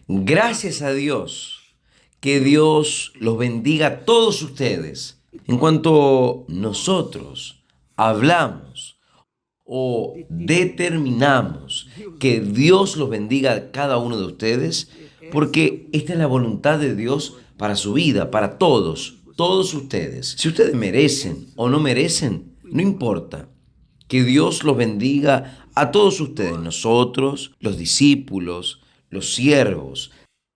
Gracias a Dios. Que Dios los bendiga a todos ustedes. En cuanto nosotros hablamos o determinamos que Dios los bendiga a cada uno de ustedes, porque esta es la voluntad de Dios para su vida, para todos ustedes. Si ustedes merecen o no merecen, no importa. Que Dios los bendiga a todos ustedes, nosotros, los discípulos, los siervos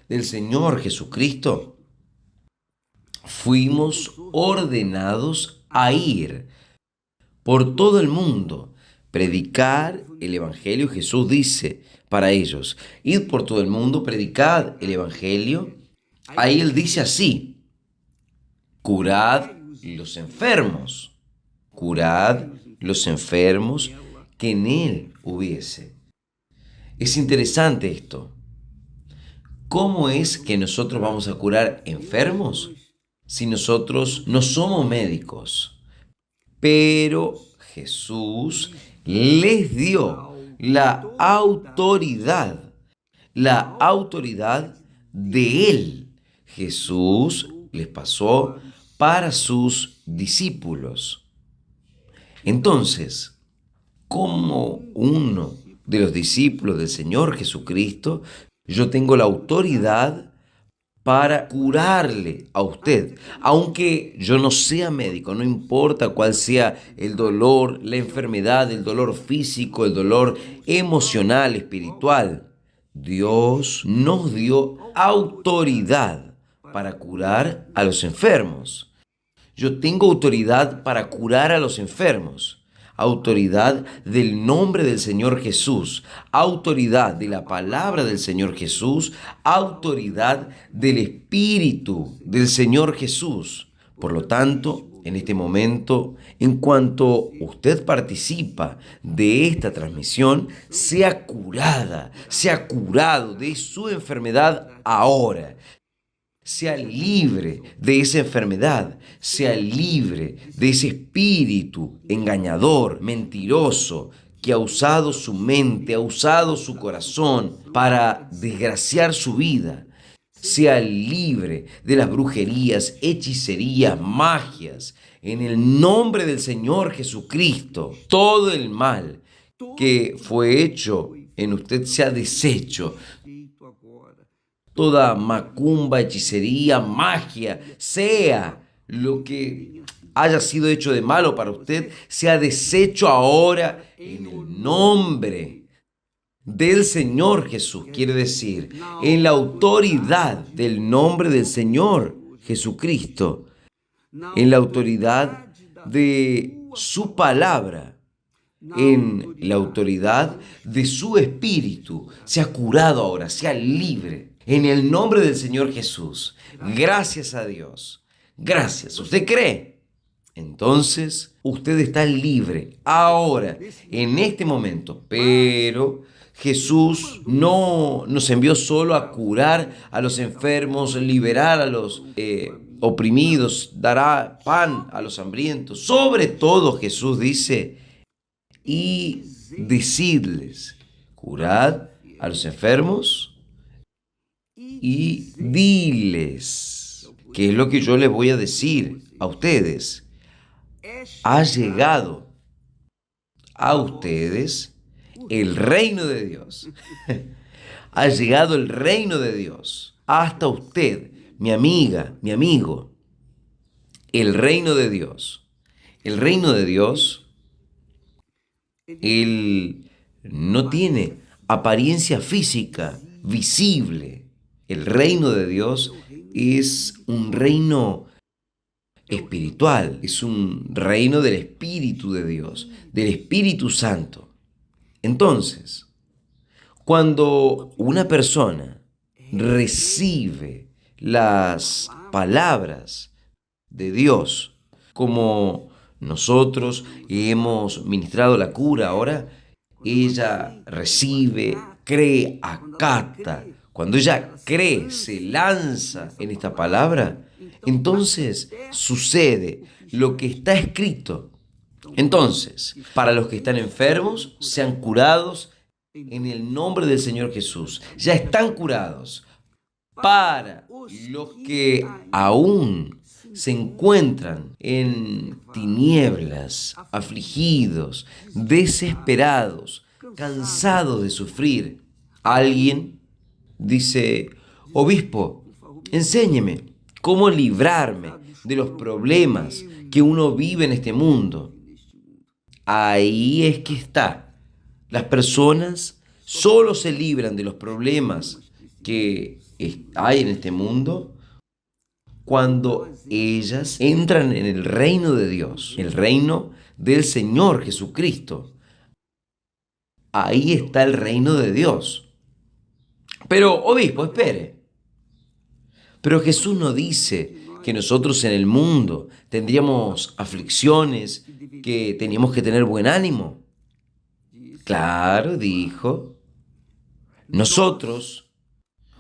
del Señor Jesucristo. Fuimos ordenados a ir por todo el mundo, predicar el Evangelio. Jesús dice para ellos, id por todo el mundo, predicad el Evangelio. Ahí Él dice así, curad los enfermos, curad los enfermos que en Él hubiese. Es interesante esto. ¿Cómo es que nosotros vamos a curar enfermos si nosotros no somos médicos? Pero Jesús les dio la autoridad de Él. Jesús les pasó para sus discípulos. Entonces, como uno de los discípulos del Señor Jesucristo, yo tengo la autoridad para curarle a usted. Aunque yo no sea médico, no importa cuál sea el dolor, la enfermedad, el dolor físico, el dolor emocional, espiritual. Dios nos dio autoridad para curar a los enfermos. Yo tengo autoridad para curar a los enfermos. Autoridad del nombre del Señor Jesús, autoridad de la palabra del Señor Jesús, autoridad del Espíritu del Señor Jesús. Por lo tanto, en este momento, en cuanto usted participa de esta transmisión, sea curada, sea curado de su enfermedad ahora. Sea libre de esa enfermedad, sea libre de ese espíritu engañador, mentiroso, que ha usado su mente, ha usado su corazón para desgraciar su vida. Sea libre de las brujerías, hechicerías, magias. En el nombre del Señor Jesucristo, todo el mal que fue hecho en usted sea deshecho. Toda macumba, hechicería, magia, sea lo que haya sido hecho de malo para usted, sea deshecho ahora en el nombre del Señor Jesús. Quiere decir, en la autoridad del nombre del Señor Jesucristo, en la autoridad de su palabra, en la autoridad de su espíritu, sea curado ahora, sea libre. En el nombre del Señor Jesús. Gracias a Dios. Gracias. ¿Usted cree? Entonces, usted está libre ahora, en este momento. Pero Jesús no nos envió solo a curar a los enfermos, liberar a los oprimidos, dará pan a los hambrientos. Sobre todo, Jesús dice, y decidles, curad a los enfermos, y diles, ¿qué es lo que yo les voy a decir a ustedes? Ha llegado a ustedes el reino de Dios. Ha llegado el reino de Dios hasta usted, mi amiga, mi amigo. El reino de Dios. El reino de Dios, Él no tiene apariencia física, visible. El reino de Dios es un reino espiritual, es un reino del Espíritu de Dios, del Espíritu Santo. Entonces, cuando una persona recibe las palabras de Dios, como nosotros hemos ministrado la cura ahora, ella recibe, cree, acata. Cuando ella cree, se lanza en esta palabra, entonces sucede lo que está escrito. Entonces, para los que están enfermos, sean curados en el nombre del Señor Jesús. Ya están curados. para los que aún se encuentran en tinieblas, afligidos, desesperados, cansados de sufrir. Alguien dice: obispo, enséñeme cómo librarme de los problemas que uno vive en este mundo. Ahí es que está. Las personas solo se libran de los problemas que hay en este mundo cuando ellas entran en el reino de Dios, el reino del Señor Jesucristo. Ahí está el reino de Dios. Pero, obispo, espere. Pero Jesús no dice que nosotros en el mundo tendríamos aflicciones, que teníamos que tener buen ánimo. Claro, dijo. Nosotros,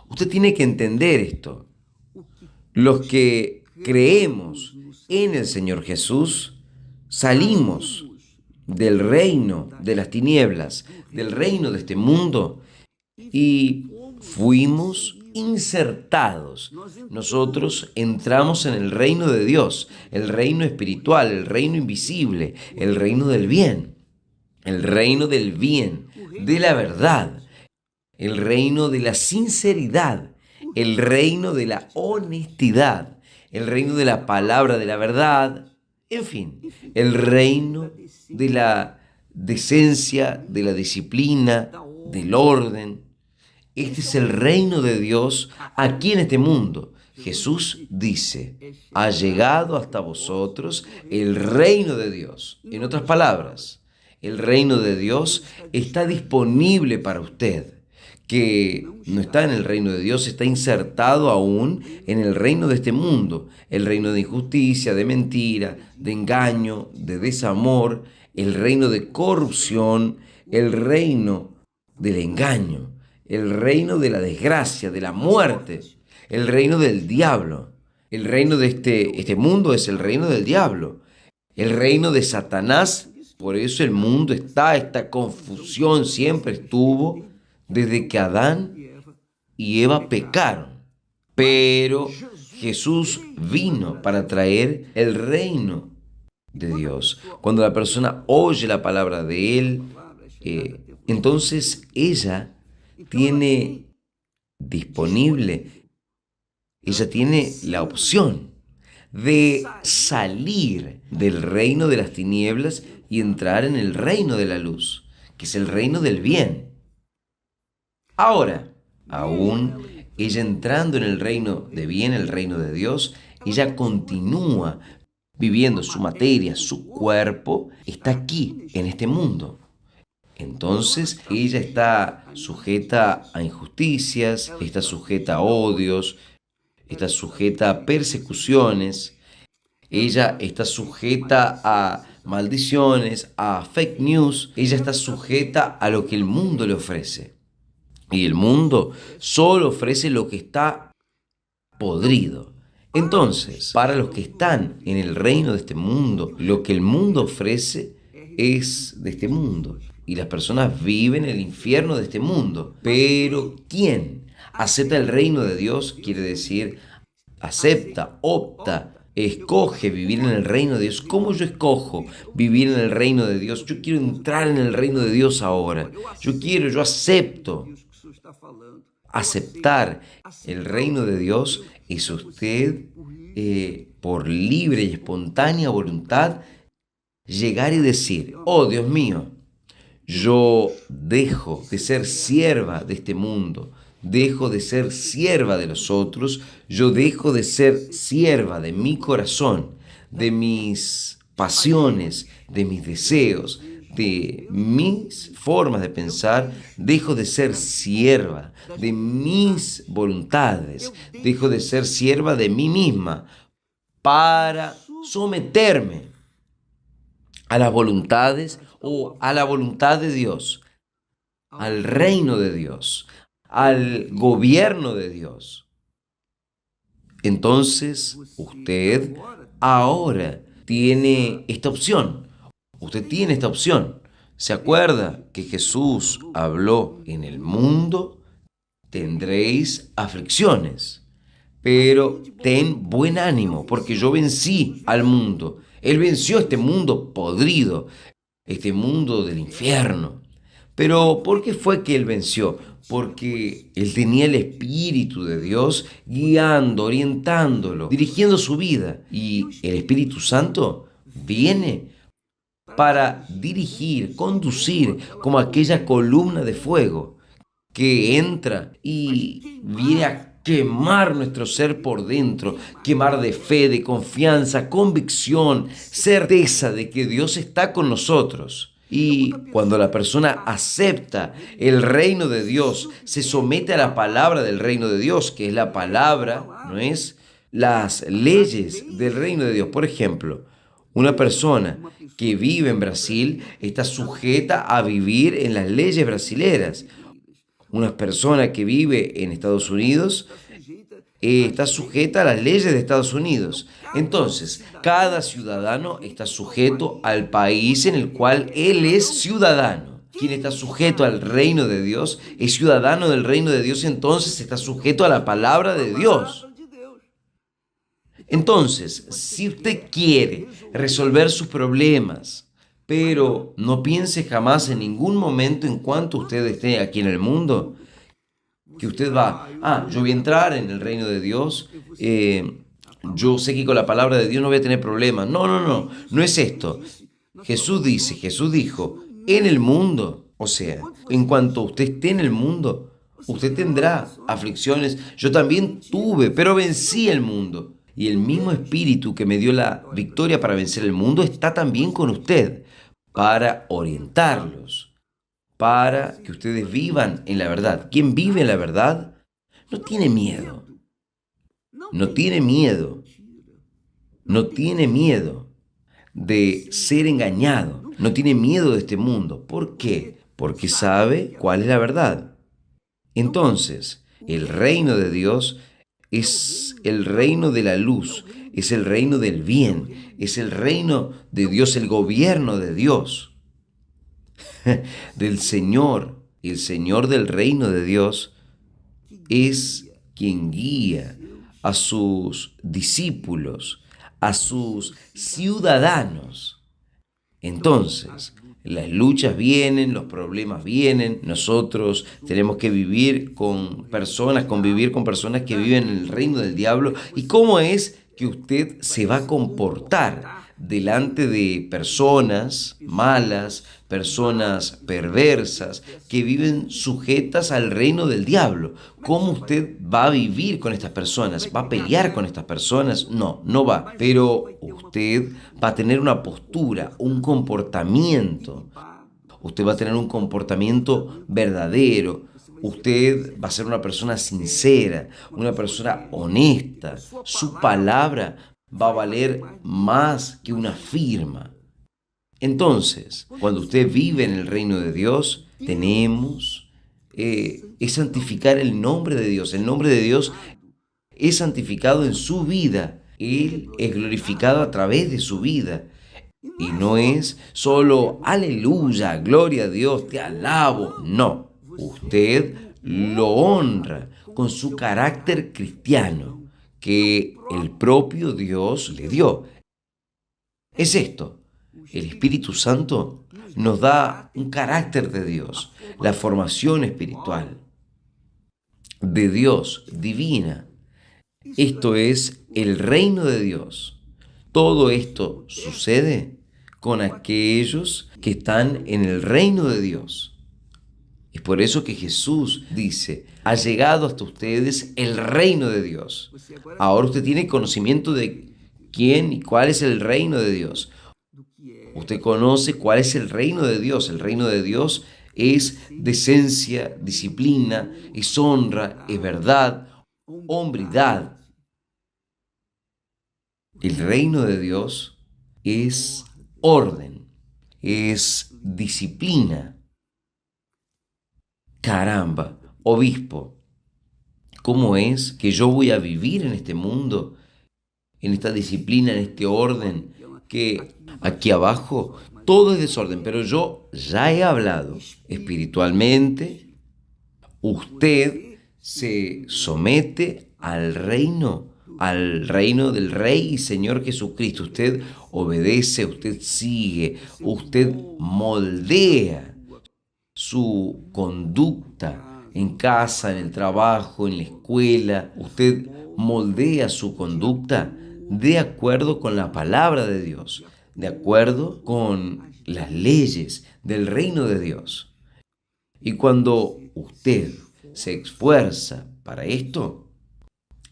usted tiene que entender esto. Los que creemos en el Señor Jesús, salimos del reino de las tinieblas, del reino de este mundo, y fuimos insertados. Nosotros entramos en el reino de Dios, el reino espiritual, el reino invisible, el reino del bien, el reino del bien, de la verdad, el reino de la sinceridad, el reino de la honestidad, el reino de la palabra de la verdad, en fin, el reino de la decencia, de la disciplina, del orden. Este es el reino de Dios aquí en este mundo. Jesús dice: ha llegado hasta vosotros el reino de Dios. En otras palabras, el reino de Dios está disponible para usted. Que no está en el reino de Dios, está insertado aún en el reino de este mundo, el reino de injusticia, de mentira, de engaño, de desamor, el reino de corrupción, el reino del engaño, el reino de la desgracia, de la muerte, el reino del diablo. El reino de este mundo es el reino del diablo, el reino de Satanás. Por eso el mundo esta confusión siempre estuvo desde que Adán y Eva pecaron. Pero Jesús vino para traer el reino de Dios. Cuando la persona oye la palabra de Él, entonces ella tiene disponible, ella tiene la opción de salir del reino de las tinieblas y entrar en el reino de la luz, que es el reino del bien. Ahora, aún ella entrando en el reino de bien, el reino de Dios, ella continúa viviendo su materia, su cuerpo, está aquí, en este mundo. Entonces ella está sujeta a injusticias, está sujeta a odios, está sujeta a persecuciones, ella está sujeta a maldiciones, a fake news, ella está sujeta a lo que el mundo le ofrece. Y el mundo solo ofrece lo que está podrido. Entonces, para los que están en el reino de este mundo, lo que el mundo ofrece es de este mundo. Y las personas viven el infierno de este mundo. Pero ¿quién acepta el reino de Dios? Quiere decir, acepta, opta, escoge vivir en el reino de Dios. ¿Cómo yo escojo vivir en el reino de Dios? Yo quiero entrar en el reino de Dios ahora. Yo acepto. Aceptar el reino de Dios es usted, por libre y espontánea voluntad, llegar y decir: oh Dios mío, yo dejo de ser sierva de este mundo, dejo de ser sierva de los otros, yo dejo de ser sierva de mi corazón, de mis pasiones, de mis deseos, de mis formas de pensar, dejo de ser sierva de mis voluntades, dejo de ser sierva de mí misma para someterme a las voluntades o a la voluntad de Dios, al reino de Dios, al gobierno de Dios. Entonces, usted ahora tiene esta opción. Usted tiene esta opción. ¿Se acuerda que Jesús habló en el mundo? tendréis aflicciones. Pero ten buen ánimo, porque yo vencí al mundo. Él venció este mundo podrido, este mundo del infierno. Pero ¿por qué fue que él venció? Porque él tenía el Espíritu de Dios guiando, orientándolo, dirigiendo su vida. Y el Espíritu Santo viene para dirigir, conducir como aquella columna de fuego que entra y viene a quemar nuestro ser por dentro, quemar de fe, de confianza, convicción, certeza de que Dios está con nosotros. Y cuando la persona acepta el reino de Dios, se somete a la palabra del reino de Dios, que es la palabra, ¿no es? Las leyes del reino de Dios. Por ejemplo, una persona que vive en Brasil está sujeta a vivir en las leyes brasileras. Una persona que vive en Estados Unidos está sujeta a las leyes de Estados Unidos. Entonces, cada ciudadano está sujeto al país en el cual él es ciudadano. Quien está sujeto al reino de Dios es ciudadano del reino de Dios, entonces está sujeto a la palabra de Dios. Entonces, si usted quiere resolver sus problemas, pero no piense jamás en ningún momento en cuanto usted esté aquí en el mundo, que usted yo voy a entrar en el reino de Dios, yo sé que con la palabra de Dios no voy a tener problemas. No es esto. Jesús dijo, en el mundo, o sea, en cuanto usted esté en el mundo, usted tendrá aflicciones. Yo también tuve, pero vencí el mundo. Y el mismo Espíritu que me dio la victoria para vencer el mundo está también con usted, para orientarlos, para que ustedes vivan en la verdad. Quien vive en la verdad no tiene miedo, no tiene miedo, no tiene miedo de ser engañado, no tiene miedo de este mundo. ¿Por qué? Porque sabe cuál es la verdad. Entonces, el reino de Dios es el reino de la luz, es el reino del bien, es el reino de Dios, el gobierno de Dios, del Señor. El Señor del reino de Dios es quien guía a sus discípulos, a sus ciudadanos. Entonces, las luchas vienen, los problemas vienen, nosotros tenemos que convivir con personas que viven en el reino del diablo. ¿Y cómo es que usted se va a comportar delante de personas malas, personas perversas, que viven sujetas al reino del diablo? ¿Cómo usted va a vivir con estas personas? ¿Va a pelear con estas personas? No va. Pero usted va a tener una postura, un comportamiento. Usted va a tener un comportamiento verdadero. Usted va a ser una persona sincera, una persona honesta. Su palabra va a valer más que una firma. Entonces, cuando usted vive en el reino de Dios, es santificar el nombre de Dios. El nombre de Dios es santificado en su vida. Él es glorificado a través de su vida. Y no es solo aleluya, gloria a Dios, te alabo. No, usted lo honra con su carácter cristiano que el propio Dios le dio. Es esto. El Espíritu Santo nos da un carácter de Dios, la formación espiritual de Dios divina. Esto es el reino de Dios. Todo esto sucede con aquellos que están en el reino de Dios. Es por eso que Jesús dice, ha llegado hasta ustedes el reino de Dios. Ahora usted tiene conocimiento de quién y cuál es el reino de Dios. Usted conoce cuál es el reino de Dios. El reino de Dios es decencia, disciplina, es honra, es verdad, hombridad. El reino de Dios es orden, es disciplina. Caramba, obispo, ¿cómo es que yo voy a vivir en este mundo, en esta disciplina, en este orden, que aquí abajo todo es desorden? Pero yo ya he hablado espiritualmente, usted se somete al reino del Rey y Señor Jesucristo. Usted obedece, usted sigue, usted moldea su conducta en casa, en el trabajo, en la escuela. Usted moldea su conducta de acuerdo con la palabra de Dios, de acuerdo con las leyes del reino de Dios. Y cuando usted se esfuerza para esto,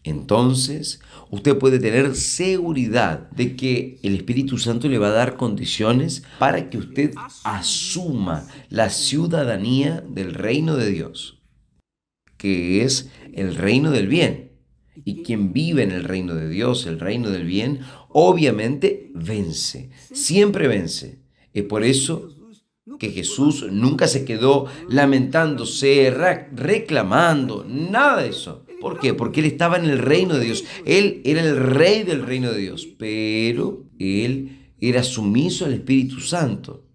entonces usted puede tener seguridad de que el Espíritu Santo le va a dar condiciones para que usted asuma la ciudadanía del reino de Dios, que es el reino del bien. Y quien vive en el reino de Dios, el reino del bien, obviamente vence, siempre vence. Es por eso que Jesús nunca se quedó lamentándose, reclamando, nada de eso. ¿Por qué? Porque Él estaba en el reino de Dios. Él era el rey del reino de Dios, pero Él era sumiso al Espíritu Santo.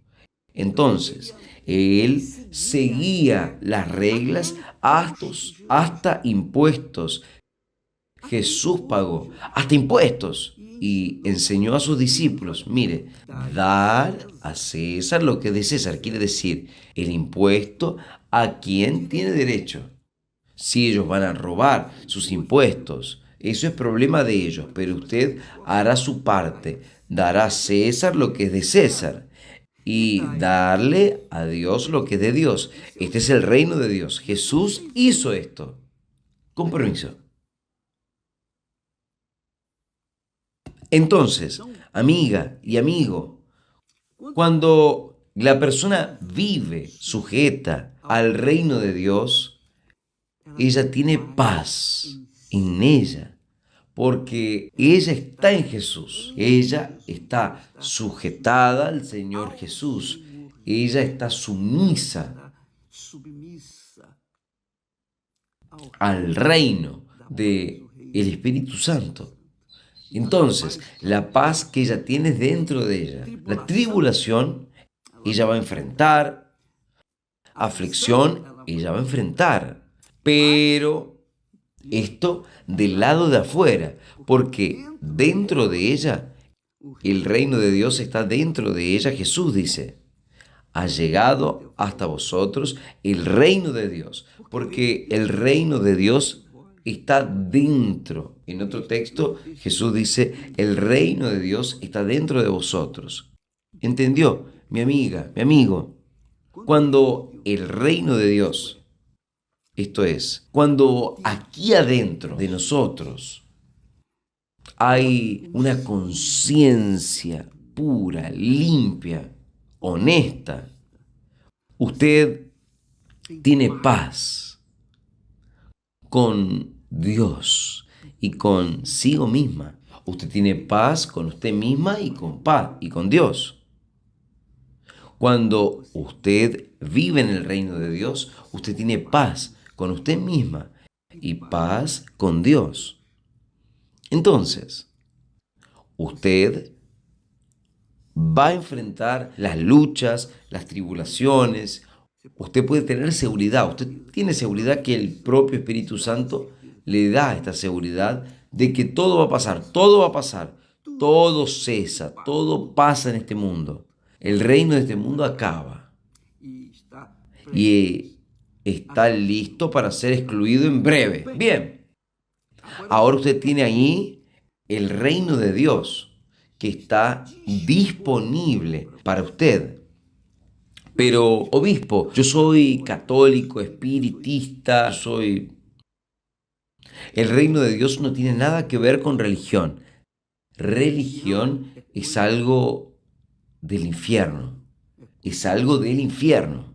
Entonces, Él seguía las reglas hasta impuestos. Jesús pagó hasta impuestos y enseñó a sus discípulos, mire, dar a César lo que es de César, quiere decir, el impuesto a quien tiene derecho. Si ellos van a robar sus impuestos, eso es problema de ellos, pero usted hará su parte, dará a César lo que es de César y darle a Dios lo que es de Dios. Este es el reino de Dios. Jesús hizo esto. Compromiso. Entonces, amiga y amigo, cuando la persona vive sujeta al reino de Dios, ella tiene paz en ella, porque ella está en Jesús, ella está sujetada al Señor Jesús, ella está sumisa al reino del Espíritu Santo. Entonces, la paz que ella tiene dentro de ella, la tribulación, ella va a enfrentar, aflicción, ella va a enfrentar, pero esto del lado de afuera, porque dentro de ella, el reino de Dios está dentro de ella. Jesús dice, ha llegado hasta vosotros el reino de Dios, porque el reino de Dios está dentro. En otro texto, Jesús dice, el reino de Dios está dentro de vosotros. ¿Entendió, mi amiga, mi amigo? Cuando el reino de Dios, esto es, cuando aquí adentro de nosotros hay una conciencia pura, limpia, honesta, usted tiene paz con Dios y consigo misma. Usted tiene paz con usted misma y con paz y con Dios. Cuando usted vive en el reino de Dios, usted tiene paz con usted misma y paz con Dios. Entonces, usted va a enfrentar las luchas, las tribulaciones. Usted puede tener seguridad, usted tiene seguridad que el propio Espíritu Santo le da esta seguridad de que todo va a pasar, todo cesa, todo pasa en este mundo. El reino de este mundo acaba y está listo para ser excluido en breve. Bien, ahora usted tiene ahí el reino de Dios que está disponible para usted. Pero, obispo, yo soy católico, espiritista, El reino de Dios no tiene nada que ver con religión. Religión es algo del infierno. Es algo del infierno.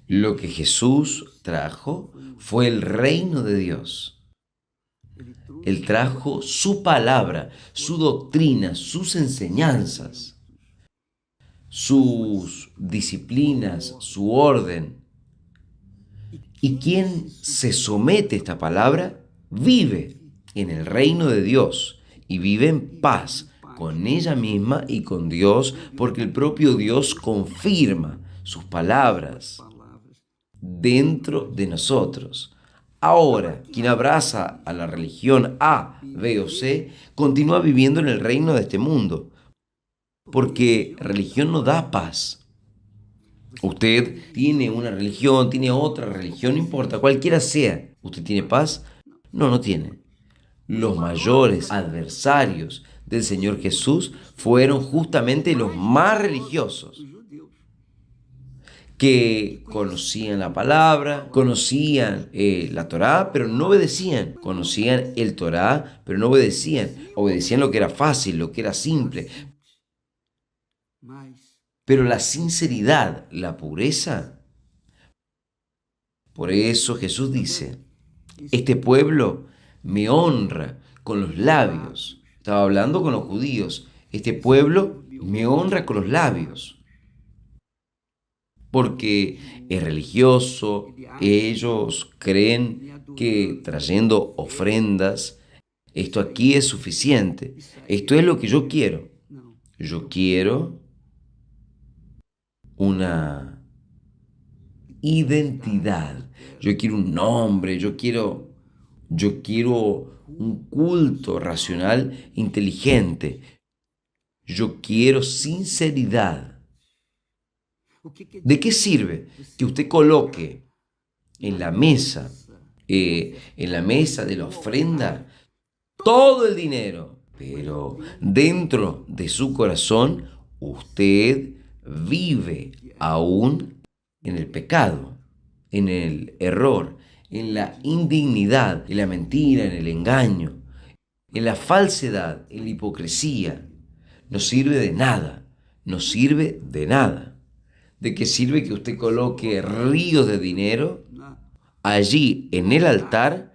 Lo que Jesús trajo fue el reino de Dios. Él trajo su palabra, su doctrina, sus enseñanzas, sus disciplinas, su orden. Y quien se somete a esta palabra vive en el reino de Dios y vive en paz con ella misma y con Dios, porque el propio Dios confirma sus palabras. dentro de nosotros. Ahora, quien abraza a la religión A, B o C, continúa viviendo en el reino de este mundo, porque religión no da paz. Usted tiene una religión, tiene otra religión, no importa, cualquiera sea. ¿Usted tiene paz? No, no tiene. Los mayores adversarios del Señor Jesús fueron justamente los más religiosos, que conocían la palabra, conocían la Torá, pero no obedecían. Conocían el Torá, pero no obedecían. Obedecían lo que era fácil, lo que era simple. Pero la sinceridad, la pureza, por eso Jesús dice, este pueblo me honra con los labios. Estaba hablando con los judíos. Este pueblo me honra con los labios, porque es religioso. Ellos creen que trayendo ofrendas, esto aquí es suficiente. Esto es lo que yo quiero. Yo quiero una identidad. Yo quiero un nombre. Yo quiero un culto racional, inteligente. Yo quiero sinceridad. ¿De qué sirve que usted coloque en la mesa, de la ofrenda, todo el dinero, pero dentro de su corazón usted vive aún en el pecado, en el error, en la indignidad, en la mentira, en el engaño, en la falsedad, en la hipocresía? No sirve de nada, no sirve de nada. ¿De qué sirve que usted coloque ríos de dinero allí en el altar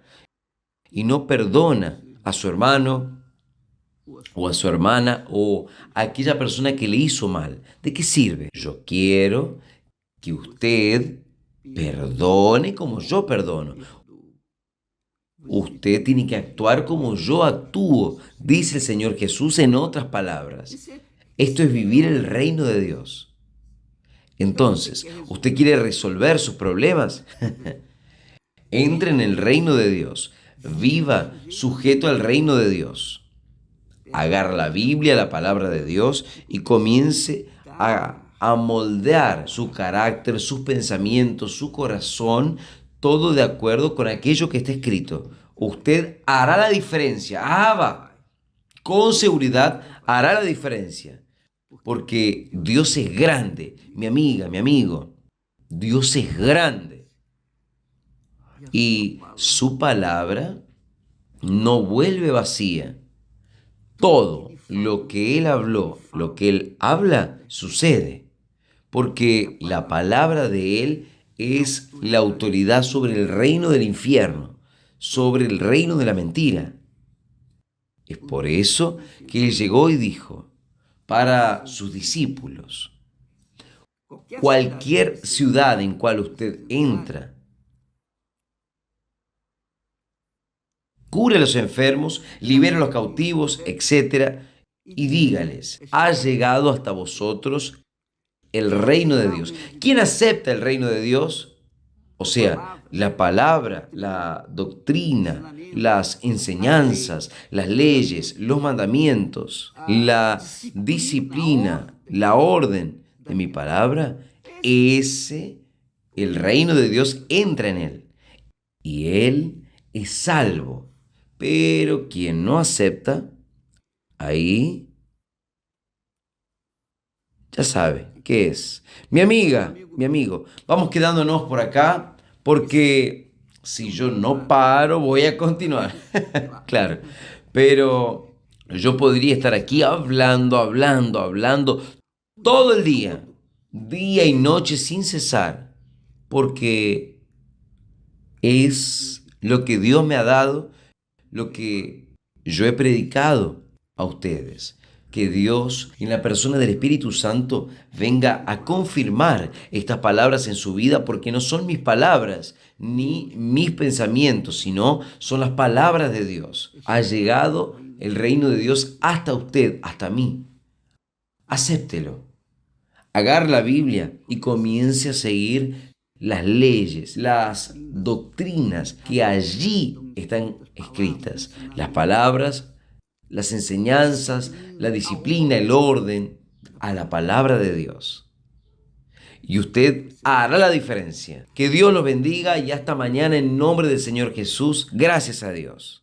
y no perdona a su hermano o a su hermana o a aquella persona que le hizo mal? ¿De qué sirve? Yo quiero que usted perdone como yo perdono. Usted tiene que actuar como yo actúo, dice el Señor Jesús en otras palabras. Esto es vivir el reino de Dios. Entonces, ¿usted quiere resolver sus problemas? Entre en el reino de Dios. Viva sujeto al reino de Dios. Agarra la Biblia, la palabra de Dios, y comience a moldear su carácter, sus pensamientos, su corazón, todo de acuerdo con aquello que está escrito. Usted hará la diferencia. Va. Con seguridad hará la diferencia. Porque Dios es grande, mi amiga, mi amigo. Dios es grande. Y su palabra no vuelve vacía. Todo lo que Él habló, lo que Él habla, sucede. Porque la palabra de Él es la autoridad sobre el reino del infierno, sobre el reino de la mentira. Es por eso que Él llegó y dijo para sus discípulos: cualquier ciudad en cual usted entra, cure a los enfermos, libere a los cautivos, etc. Y dígales: ha llegado hasta vosotros el reino de Dios. ¿Quién acepta el reino de Dios? O sea, la palabra, la doctrina, las enseñanzas, las leyes, los mandamientos, la disciplina, la orden de mi palabra. El reino de Dios entra en él y él es salvo. Pero quien no acepta, ahí ya sabe qué es. Mi amiga, mi amigo, vamos quedándonos por acá porque si yo no paro voy a continuar. Claro, pero yo podría estar aquí hablando todo el día, día y noche sin cesar, porque es lo que Dios me ha dado, lo que yo he predicado a ustedes. Que Dios, en la persona del Espíritu Santo, venga a confirmar estas palabras en su vida, porque no son mis palabras ni mis pensamientos, sino son las palabras de Dios. Ha llegado el reino de Dios hasta usted, hasta mí. Acéptelo. Agarre la Biblia y comience a seguir las leyes, las doctrinas que allí están escritas, las palabras, las enseñanzas, la disciplina, el orden, a la palabra de Dios. Y usted hará la diferencia. Que Dios los bendiga y hasta mañana en nombre del Señor Jesús. Gracias a Dios.